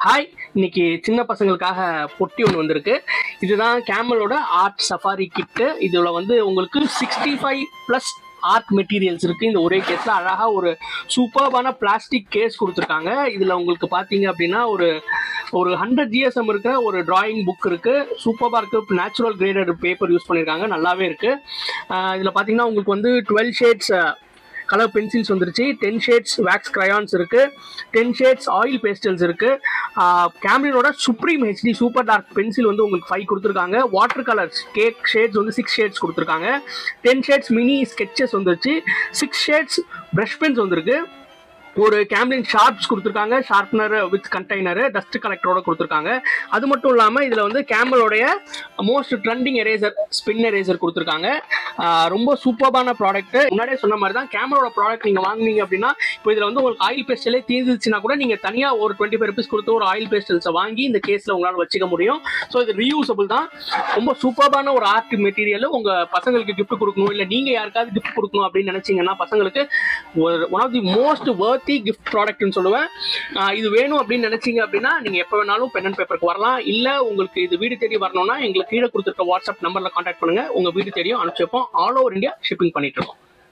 Hi! இன்னைக்கு சின்ன பசங்களுக்காக பொட்டி ஒன்று வந்திருக்கு. இதுதான் கேமலோட ஆர்ட் சஃபாரி கிட்டு. இதில் வந்து உங்களுக்கு 65+ ஆர்ட் மெட்டீரியல்ஸ் இருக்குது. இந்த ஒரே கேஸில் அழகாக ஒரு சூப்பர்பான பிளாஸ்டிக் கேஸ் கொடுத்துருக்காங்க. இதில் உங்களுக்கு பார்த்தீங்க அப்படின்னா ஒரு ஒரு 100 GSM இருக்கிற ஒரு டிராயிங் புக் இருக்குது. சூப்பராக இருக்குது. நேச்சுரல் கிரேடட் பேப்பர் யூஸ் பண்ணியிருக்காங்க. நல்லாவே இருக்குது. இதில் பார்த்தீங்கன்னா உங்களுக்கு வந்து 12 ஷேட்ஸ் கலர் பென்சில்ஸ் வந்துருச்சு. 10 ஷேட்ஸ் வேக்ஸ் கிரையான்ஸ் இருக்கு. 10 ஷேட்ஸ் ஆயில் பேஸ்டல்ஸ் இருக்கு. கேம்லினோட supreme HD super dark pencil வந்து உங்களுக்கு 5 கொடுத்துருக்காங்க. வாட்டர் கலர்ஸ் கேக் ஷேட்ஸ் வந்து 6 ஷேட்ஸ் கொடுத்துருக்காங்க. 10 ஷேட்ஸ் மினி ஸ்கெட்சஸ் வந்துருச்சு. 6 ஷேட்ஸ் ப்ரஷ் பென்ஸ் வந்திருக்கு. ஒரு கேம்லின் ஷார்ப்ஸ் கொடுத்துருக்காங்க. ஷார்ப்னர் வித் கண்டெய்னர் டஸ்ட் கலெக்டரோட கொடுத்துருக்காங்க. அது மட்டும் இல்லாமல் இதில் வந்து கேமலோடைய most trending eraser spin eraser கொடுத்துருக்காங்க. ரொம்ப சூப்பர்பான ப்ராடக்ட். முன்னாடியே சொன்ன மாதிரி தான் கேமரோட ப்ராடக்ட் நீங்கள் வாங்கினீங்க அப்படின்னா இப்போ இதில் வந்து உங்களுக்கு ஆயில் பேஸ்டலே தீர்ந்துச்சுன்னா கூட நீங்கள் தனியாக ஒரு 25 rupees கொடுத்து ஒரு ஆயில் பேஸ்டல்ஸை வாங்கி இந்த கேஸில் உங்களால் வச்சுக்க முடியும். ஸோ இது ரீயூசபிள் தான். ரொம்ப சூப்பர்பான ஒரு ஆர்ட் மெட்டீரியல். உங்கள் பசங்களுக்கு கிஃப்ட் கொடுக்கணும், இல்லை நீங்கள் யாருக்காவது கிஃப்ட் கொடுக்கணும் அப்படின்னு நினச்சிங்கன்னா பசங்களுக்கு one of the most gift ப்ராடக்ட்னு சொல்லுவேன். இது வேணும் அப்படின்னு நினைச்சீங்க அப்படின்னா நீங்க எப்ப வேணாலும் பென் அண்ட் பேப்பருக்கு வரலாம். இல்ல உங்களுக்கு இது வீடு தேடி வரணும்னா எங்களுக்கு கீழே கொடுத்துருக்க வாட்ஸ்அப் நம்பர்ல கான்டாக்ட் பண்ணுங்க. உங்க வீடு தேடியும் அனுப்பிச்சு வைப்போம். ஆல் ஓவர் இந்தியா ஷிப்பிங் பண்ணிட்டு இருக்கோம்.